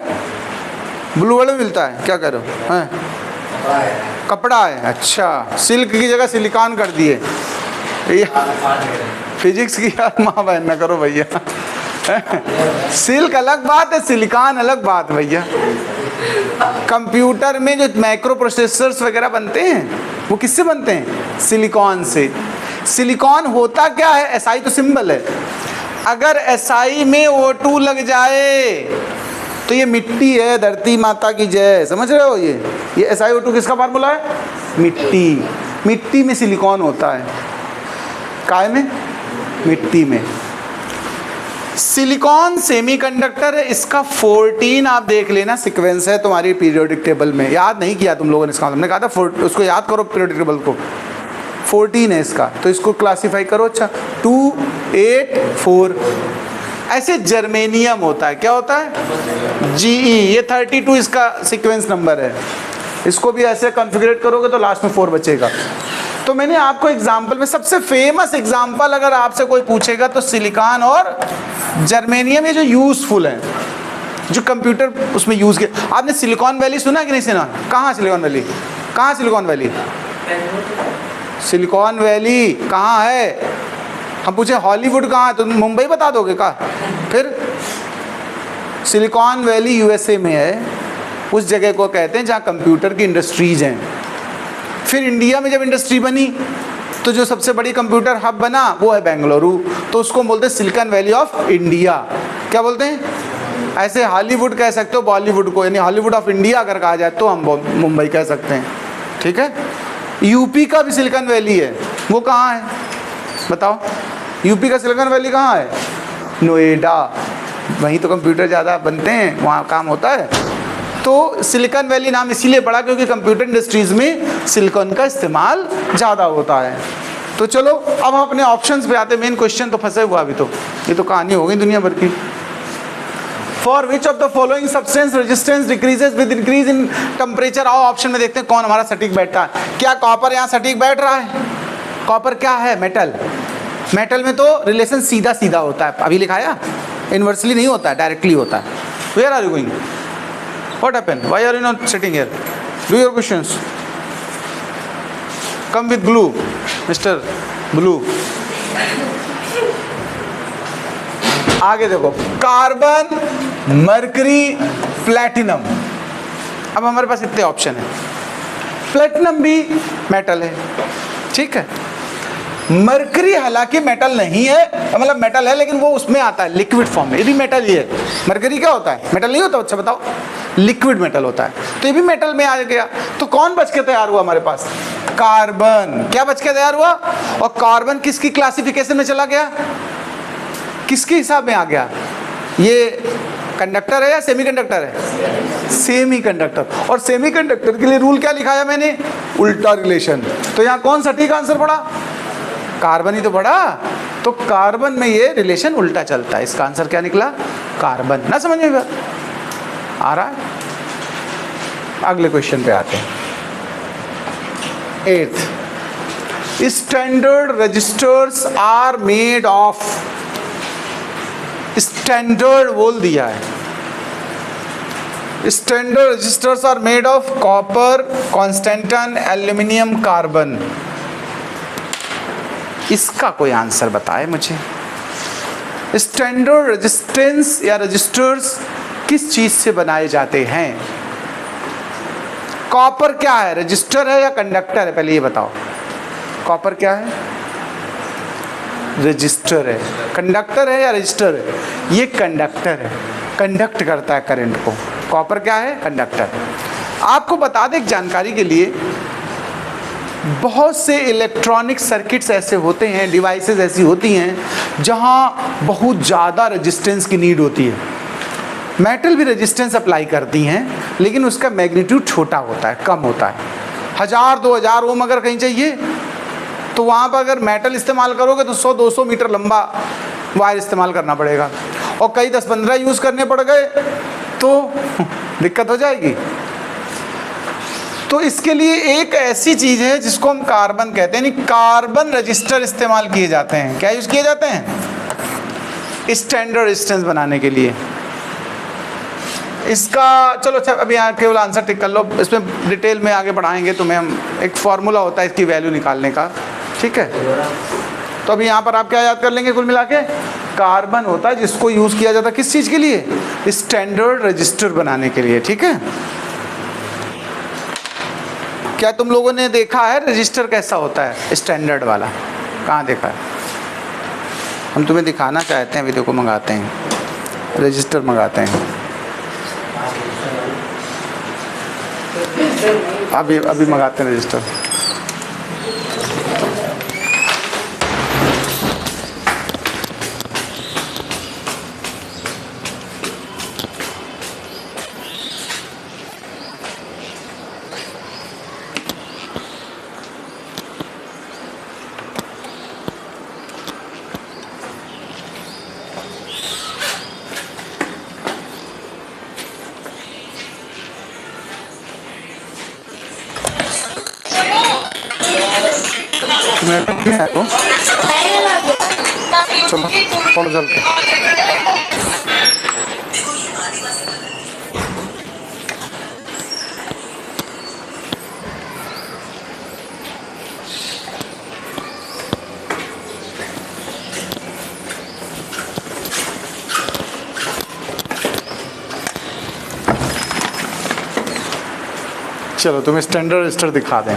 ब्लू वर्ड में मिलता है, क्या कह रहे हो? है कपड़ा है। अच्छा, सिल्क की जगह सिलिकॉन कर दिए। फिजिक्स की यार माँ बहन ना करो भैया। सिल्क अलग बात है, सिलिकॉन अलग बात भैया। कंप्यूटर में जो माइक्रो प्रोसेसर्स वगैरह बनते हैं वो किससे बनते हैं? सिलिकॉन से। सिलिकॉन होता क्या है? SI तो सिंबल है। अगर SI में O2 लग जाए तो ये मिट्टी है, धरती माता की जय, समझ रहे हो? ये SiO2 किसका फार्मूला है? मिट्टी। मिट्टी में सिलिकॉन होता है। काय में? मिट्टी में। सिलिकॉन सेमीकंडक्टर है, इसका 14 आप देख लेना सीक्वेंस है तुम्हारी पीरियोडिक टेबल में। याद नहीं किया तुम लोगों ने इसका, हमने कहा था उसको याद करो पीरियोडिक टेबल को। 14 है इसका, तो इसको क्लासिफाई करो। अच्छा 2, 8, 4। ऐसे जर्मेनियम होता है, क्या होता है? GE। ये 32 इसका सीक्वेंस नंबर है। इसको भी ऐसे कॉन्फ़िगरेट करोगे तो लास्ट में 4 बचेगा। तो मैंने आपको एग्जाम्पल में सबसे फेमस एग्जाम्पल अगर आपसे कोई पूछेगा तो सिलिकॉन और जर्मेनियम, ये जो यूजफुल है, जो कंप्यूटर उसमें यूज किया। आपने सिलिकॉन वैली सुना कि नहीं सुना? कहाँ सिलिकॉन वैली? कहाँ सिलिकॉन वैली? सिलिकॉन वैली कहाँ है? हम पूछे हॉलीवुड कहाँ है तो मुंबई बता दोगे का? फिर सिलिकॉन वैली USA में है। उस जगह को कहते हैं जहाँ कंप्यूटर की इंडस्ट्रीज हैं। फिर इंडिया में जब इंडस्ट्री बनी तो जो सबसे बड़ी कंप्यूटर हब बना वो है बेंगलुरु, तो उसको बोलते हैं सिलिकॉन वैली ऑफ इंडिया। क्या बोलते हैं? ऐसे हॉलीवुड कह सकते हो बॉलीवुड को, यानी हॉलीवुड ऑफ इंडिया अगर कहा जाए तो हम मुंबई कह सकते हैं। ठीक है। यूपी का भी सिलिकॉन वैली है, वो कहाँ है बताओ? यूपी का सिलिकॉन वैली कहाँ है? नोएडा। वहीं तो कंप्यूटर ज़्यादा बनते हैं, वहाँ काम होता है। तो सिलिकॉन वैली नाम इसीलिए पड़ा क्योंकि कंप्यूटर इंडस्ट्रीज़ में सिलिकॉन का इस्तेमाल ज़्यादा होता है। तो चलो अब हम अपने ऑप्शंस पे आते हैं। मेन क्वेश्चन तो फंसे हुआ अभी, तो ये तो कहानी हो गई दुनिया भर की। For which of the following substance resistance decreases with increase in temperature? आओ ऑप्शन में देखते हैं कौन हमारा सटीक बैठा है। क्या कॉपर यहाँ सटीक बैठ रहा है? कॉपर क्या है? मेटल। मेटल में तो रिलेशन सीधा सीधा होता है, अभी लिखाया, इनवर्सली नहीं होता है, डायरेक्टली होता है। Where are you going? What happened? Why are you not sitting here? Do your questions. Come with blue, mister Blue. आगे देखो, कार्बन, मरकरी, प्लैटिनम। अब हमारे पास इतने ऑप्शन है। प्लैटिनम भी मेटल है, ठीक है। मरकरी हालांकि मेटल नहीं है, मतलब मेटल है लेकिन वो उसमें आता है लिक्विड फॉर्म में, ये भी मेटल ही है। मरकरी क्या होता है? मेटल नहीं होता। अच्छा बताओ, लिक्विड मेटल होता है, तो ये भी मेटल में आ गया। तो कौन बच के तैयार हुआ हमारे पास? कार्बन। क्या बच के तैयार हुआ? और कार्बन किसकी क्लासिफिकेशन में चला गया? किसके हिसाब में आ गया? ये कंडक्टर है या सेमीकंडक्टर है? सेमीकंडक्टर। और सेमीकंडक्टर के लिए रूल क्या लिखाया मैंने? उल्टा रिलेशन। तो यहाँ कौन सटीक आंसर पड़ा? कार्बन ही तो पड़ा। तो कार्बन में ये रिलेशन उल्टा चलता है। इसका आंसर क्या निकला? कार्बन। ना समझ में आ रहा है? अगले क्वेश्चन पे आते हैं। 8th, standard resistors are made of. Standard बोल दिया है। Standard resistors are made of copper, constantan, aluminium, carbon. इसका कोई आंसर बताए मुझे। स्टैंडर्ड रेजिस्टेंस या रजिस्टर्स किस चीज से बनाए जाते हैं? कॉपर क्या है? रजिस्टर है या कंडक्टर है? पहले ये बताओ। कॉपर क्या है? रजिस्टर है। कंडक्टर है या रजिस्टर है? ये कंडक्टर है, कंडक्ट करता है करंट को। कॉपर क्या है? कंडक्टर। आपको बता दें एक जानकारी के लिए, बहुत से इलेक्ट्रॉनिक सर्किट्स ऐसे होते हैं, डिवाइसेस ऐसी होती हैं जहां बहुत ज़्यादा रेजिस्टेंस की नीड होती है। मेटल भी रेजिस्टेंस अप्लाई करती हैं लेकिन उसका मैग्नीट्यूड छोटा होता है, कम होता है। 1000-2000 ओम अगर कहीं चाहिए तो वहाँ पर अगर मेटल इस्तेमाल करोगे तो 100-200 मीटर लंबा वायर इस्तेमाल करना पड़ेगा, और कई 10-15 यूज़ करने पड़ गए तो दिक्कत हो जाएगी। तो इसके लिए एक ऐसी चीज़ है जिसको हम कार्बन कहते हैं, यानी कार्बन रजिस्टर इस्तेमाल किए जाते हैं। क्या यूज़ किए जाते हैं? स्टैंडर्ड रेजिस्टेंस बनाने के लिए। इसका चलो अच्छा, अभी यहाँ केवल आंसर टिक कर लो, इसमें डिटेल में आगे बढ़ाएंगे तुम्हें हम। एक फार्मूला होता है इसकी वैल्यू निकालने का, ठीक है। तो अभी यहाँ पर आप क्या याद कर लेंगे कुल मिला के? कार्बन होता है जिसको यूज किया जाता है किस चीज के लिए? स्टैंडर्ड रजिस्टर बनाने के लिए, ठीक है। क्या तुम लोगों ने देखा है रजिस्टर कैसा होता है स्टैंडर्ड वाला? कहाँ देखा है? हम तुम्हें दिखाना चाहते हैं, अभी देखो मंगाते हैं, रजिस्टर मंगाते हैं। अभी मंगाते हैं रजिस्टर। चलो पढ़ जल के। चलो तुम्हें स्टैंडर्ड रजिस्टर दिखा दें।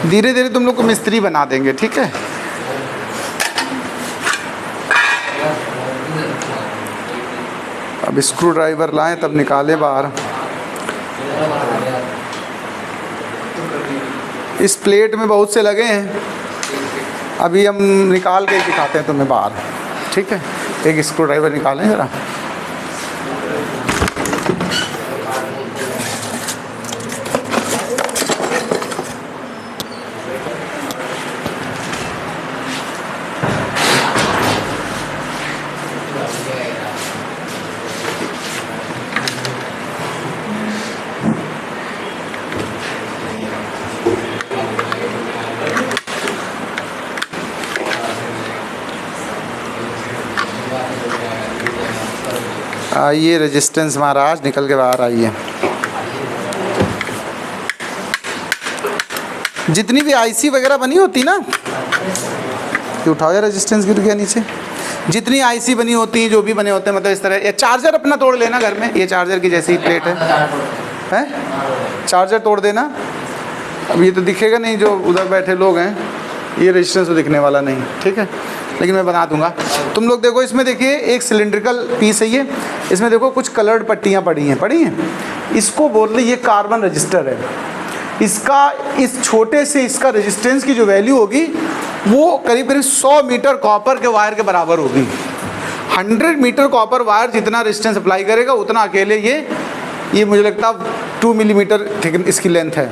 धीरे धीरे तुम लोग को मिस्त्री बना देंगे, ठीक है। अब स्क्रू ड्राइवर लाएं तब निकालें बाहर। इस प्लेट में बहुत से लगे हैं, अभी हम निकाल के दिखाते हैं तुम्हें बाहर, ठीक है। एक स्क्रू ड्राइवर निकालें ज़रा। आइए रेजिस्टेंस महाराज निकल के बाहर आइए। जितनी भी आईसी वगैरह बनी होती ना, ये उठाओ यार, रेजिस्टेंस गिर गया नीचे। जितनी आईसी बनी होती हैं, जो भी बने होते हैं, मतलब इस तरह। ये चार्जर अपना तोड़ लेना घर में, ये चार्जर की जैसी प्लेट है, चार्जर तोड़ देना। अब ये तो दिखेगा नहीं, जो उधर बैठे लोग हैं, ये रेजिस्टेंस तो दिखने वाला नहीं, ठीक है, लेकिन मैं बना दूंगा। तुम लोग देखो, इसमें देखिए एक सिलिंड्रिकल पीस है ये, इसमें देखो कुछ कलर्ड पट्टियाँ पड़ी हैं। इसको बोल रहे ये कार्बन रजिस्टर है। इसका इस छोटे से इसका रेजिस्टेंस की जो वैल्यू होगी वो करीब करीब 100 मीटर कॉपर के वायर के बराबर होगी। 100 मीटर कॉपर वायर जितना रेजिस्टेंस अप्लाई करेगा उतना अकेले ये मुझे लगता है 2 मिलीमीटर थिक इसकी लेंथ है।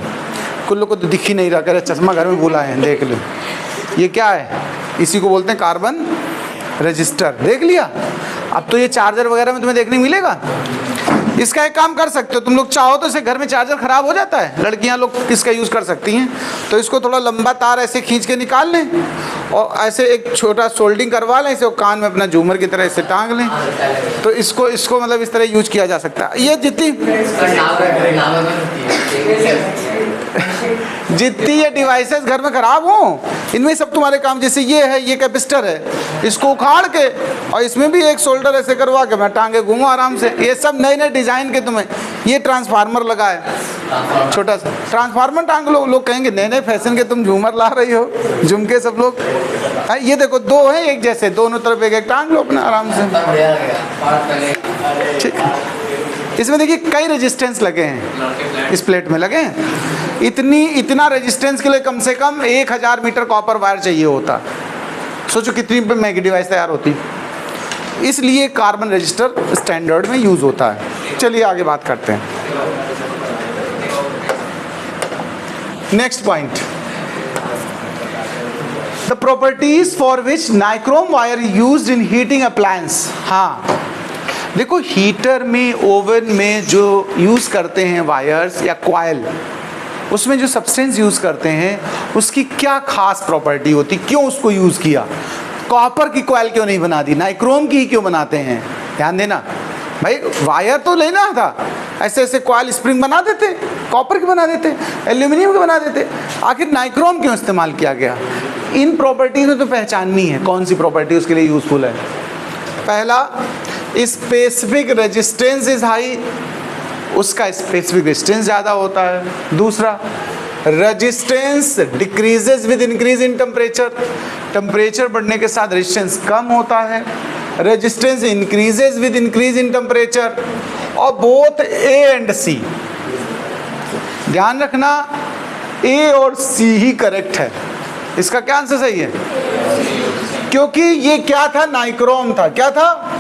कुछ लोग को तो दिख ही नहीं रहा, करे चश्मा घर में भूला है, देख लो ये क्या है, इसी को बोलते हैं कार्बन रजिस्टर। देख लिया। अब तो ये चार्जर वगैरह में तुम्हें देखने मिलेगा। इसका एक काम कर सकते हो तुम लोग, चाहो तो इसे घर में चार्जर ख़राब हो जाता है, लड़कियां लोग इसका यूज़ कर सकती हैं, तो इसको थोड़ा लंबा तार ऐसे खींच के निकाल लें और ऐसे एक छोटा सोल्डिंग करवा लें इसे, और कान में अपना झूमर की तरह इसे टांग लें, तो इसको मतलब इस तरह यूज किया जा सकता है। ये जितनी ये डिवाइसेस घर में ख़राब हों, इनमें सब तुम्हारे काम। जैसे ये है, ये कैपेसिटर है, इसको उखाड़ के और इसमें भी एक शोल्डर ऐसे करवा के मैं टांगे घूमूं आराम से। ये सब नए नए डिज़ाइन के तुम्हें। ये ट्रांसफार्मर लगा है, छोटा सा ट्रांसफार्मर टांग लो। लोग कहेंगे नए नए फैशन के तुम झूमर ला रही हो, झुमके सब लोग। ये देखो 2 है एक जैसे, दोनों तरफ एक एक टांग लो अपना आराम से, ठीक। इसमें देखिए कई रेजिस्टेंस लगे हैं, इस प्लेट में लगे हैं। इतना रेजिस्टेंस के लिए कम से कम 1000 मीटर कॉपर वायर चाहिए होता। सोचो कितनी महंगी डिवाइस तैयार होती। इसलिए कार्बन रजिस्टर स्टैंडर्ड में यूज होता है। चलिए आगे बात करते हैं। Next point, the properties for which nichrome wire used in heating appliance. हाँ देखो, हीटर में, ओवन में जो यूज करते हैं वायर्स या कॉइल, उसमें जो सब्सटेंस यूज करते हैं उसकी क्या खास प्रॉपर्टी होती, क्यों उसको यूज किया। कॉपर की कॉइल क्यों नहीं बना दी, नाइक्रोम की ही क्यों बनाते हैं। ध्यान देना भाई, वायर तो लेना था, ऐसे ऐसे कॉइल स्प्रिंग बना देते, कॉपर के बना देते, एल्यूमिनियम के बना देते, आखिर नाइक्रोम क्यों इस्तेमाल किया गया? इन प्रॉपर्टीज में तो पहचाननी है कौन सी प्रॉपर्टी उसके लिए यूजफुल है। पहला, स्पेसिफिक रेजिस्टेंस इज हाई, उसका स्पेसिफिक रेजिस्टेंस ज़्यादा होता है। दूसरा, resistance decreases with increase in temperature, temperature बढ़ने के साथ रेजिस्टेंस कम होता है। Resistance increases with increase in temperature, और बोथ ए एंड सी, ध्यान रखना ए और सी ही करेक्ट है। इसका क्या आंसर सही है? क्योंकि ये क्या था? नाइक्रोम था। क्या था?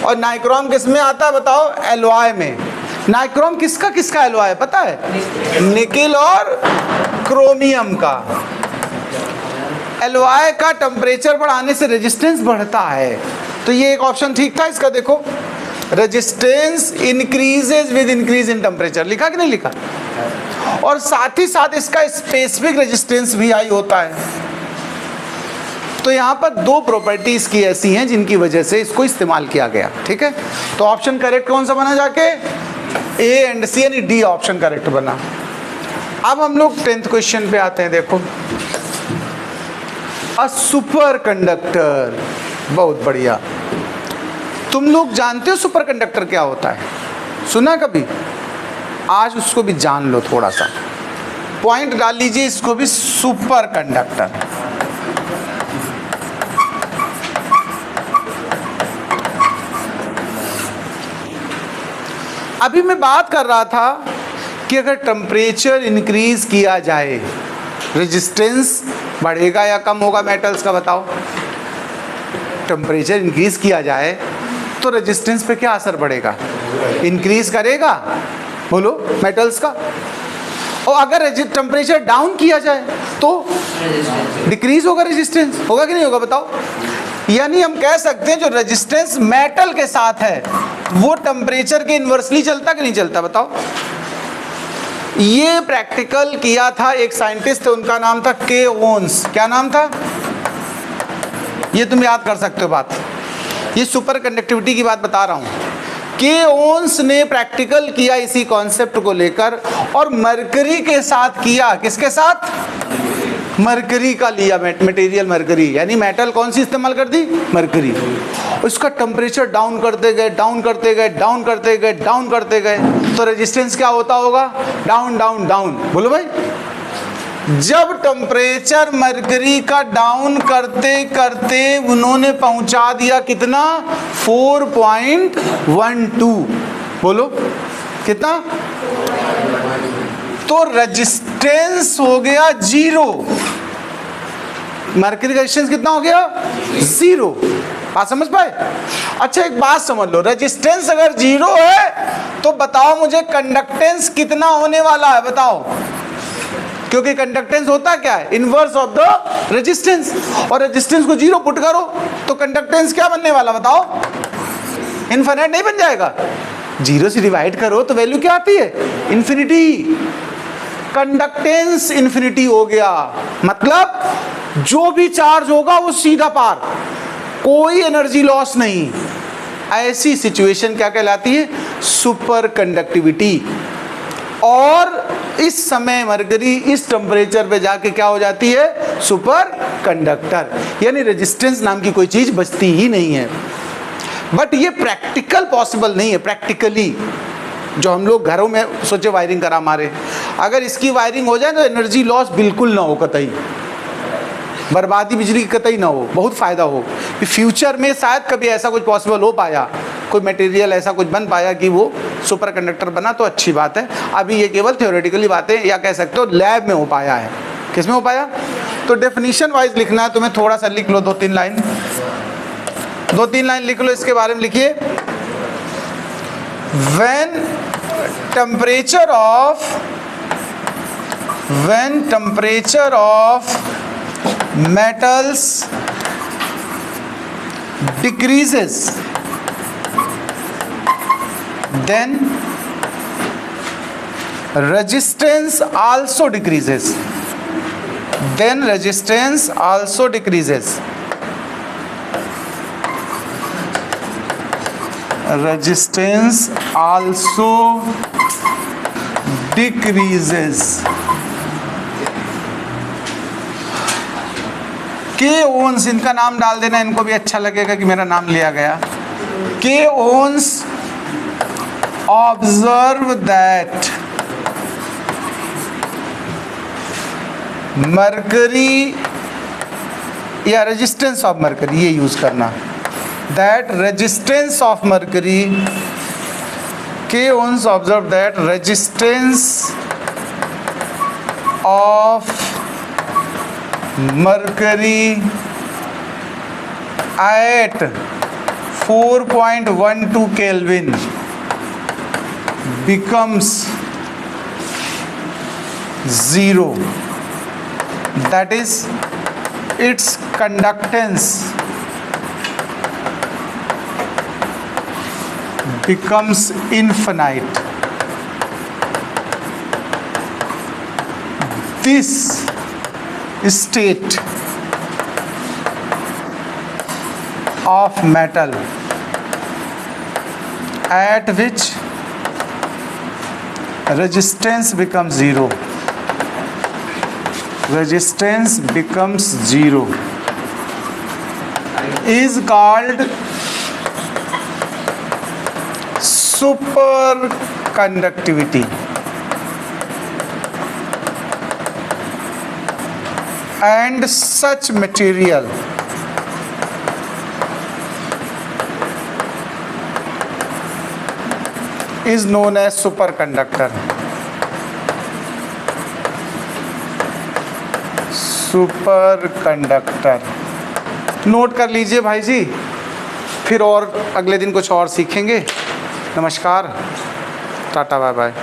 और नाइक्रोम किस में आता है बताओ? एलॉय में। नाइक्रोम किसका किसका एलॉय है पता है? निकेल और क्रोमियम का। एलॉय का टेम्परेचर बढ़ाने से रेजिस्टेंस बढ़ता है, तो ये एक ऑप्शन ठीक था इसका। देखो, resistance increases with increase in temperature, लिखा कि नहीं लिखा? और साथ ही साथ इसका स्पेसिफिक रेजिस्टेंस भी हाई होता है। तो यहाँ पर दो प्रॉपर्टीज की ऐसी हैं जिनकी वजह से इसको इस्तेमाल किया गया। ठीक है, तो ऑप्शन करेक्ट कौन सा बना जाके? ए एंड सी, यानी डी ऑप्शन करेक्ट बना। अब हम लोग 10th क्वेश्चन पे आते हैं। देखो, अ सुपर कंडक्टर, बहुत बढ़िया। तुम लोग जानते हो सुपर कंडक्टर क्या होता है? सुना कभी? आज उसको भी जान लो, थोड़ा सा पॉइंट डाल लीजिए इसको भी, सुपर कंडक्टर। अभी मैं बात कर रहा था कि अगर टेम्परेचर इंक्रीज किया जाए, रेजिस्टेंस बढ़ेगा या कम होगा मेटल्स का? बताओ। टेम्परेचर इंक्रीज किया जाए तो रेजिस्टेंस पे क्या असर पड़ेगा? इंक्रीज करेगा, बोलो, मेटल्स का। और अगर टेम्परेचर डाउन किया जाए तो डिक्रीज होगा रेजिस्टेंस, होगा कि नहीं होगा बताओ? यानी हम कह सकते हैं जो रेजिस्टेंस मेटल के साथ है वो टेम्परेचर के इन्वर्सली चलता कि नहीं चलता? बताओ। ये प्रैक्टिकल किया था एक साइंटिस्ट थे, उनका नाम था के ओन्स। क्या नाम था? ये तुम याद कर सकते हो बात, ये सुपर कंडक्टिविटी की बात बता रहा हूं। के ओन्स ने प्रैक्टिकल किया इसी कॉन्सेप्ट को लेकर, और मरकरी के साथ किया। किसके साथ? मरकरी का लिया मटेरियल, मरकरी, यानी मेटल कौन सी इस्तेमाल कर दी? मरकरी। उसका टेम्परेचर डाउन करते गए, डाउन करते गए, डाउन करते गए, डाउन करते गए, तो रेजिस्टेंस क्या होता होगा? Down down down. बोलो भाई। जब टेम्परेचर मरकरी का डाउन करते करते उन्होंने पहुंचा दिया कितना? 4.12। बोलो कितना? तो रेजिस्टेंस हो गया 0। मरकरी का रेजिस्टेंस कितना हो गया? 0। बात समझ पाए? अच्छा, एक बात समझ लो, रेजिस्टेंस अगर 0 है तो बताओ मुझे कंडक्टेंस कितना होने वाला है? बताओ। क्योंकि कंडक्टेंस होता क्या है? Inverse of the resistance. और रेजिस्टेंस को 0 पुट करो तो कंडक्टेंस क्या बनने वाला? बताओ। इनफिनिट नहीं बन जाएगा? 0 से डिवाइड करो तो वैल्यू क्या आती है? इन्फिनिटी। कंडक्टेंस इन्फिनिटी हो गया, मतलब जो भी चार्ज होगा वो सीधा पार, कोई एनर्जी लॉस नहीं। ऐसी सिचुएशन क्या कहलाती है? Super conductivity. और इस समय मरकरी इस टेम्परेचर पे जाके क्या हो जाती है? Super conductor. यानी रेजिस्टेंस नाम की कोई चीज बचती ही नहीं है। बट ये प्रैक्टिकल पॉसिबल नहीं है। प्रैक्टिकली जो हम लोग घरों में सोचे वायरिंग करा हमारे, अगर इसकी वायरिंग हो जाए तो एनर्जी लॉस बिल्कुल ना हो, कतई बर्बादी बिजली की कतई ना हो, बहुत फ़ायदा हो। कि फ्यूचर में शायद कभी ऐसा कुछ पॉसिबल हो पाया, कोई मटेरियल ऐसा कुछ बन पाया कि वो सुपर कंडक्टर बना, तो अच्छी बात है। अभी ये केवल थियोरेटिकली बातें, या कह सकते हो लैब में हो पाया है। किस में हो पाया? तो डेफिनेशन वाइज लिखना है तुम्हें, थोड़ा सा लिख लो, 2-3 लाइन, 2-3 लाइन लिख लो इसके बारे में। लिखिए, when temperature of metals decreases, then resistance also decreases. Resistance also decreases. के ओन्स, इनका नाम डाल देना, इनको भी अच्छा लगेगा कि मेरा नाम लिया गया। K Onnes observe that mercury, या रेजिस्टेंस ऑफ मरकरी, ये यूज करना, that resistance of mercury, K Onnes observe that resistance of mercury at 4.12 Kelvin becomes 0. That is, its conductance becomes infinite. This state of metal at which resistance becomes zero, resistance becomes zero, is called superconductivity. And such material is known as superconductor. Superconductor note कर लीजिए भाई जी, फिर और अगले दिन कुछ और सीखेंगे। नमस्कार, टाटा, बाय बाय।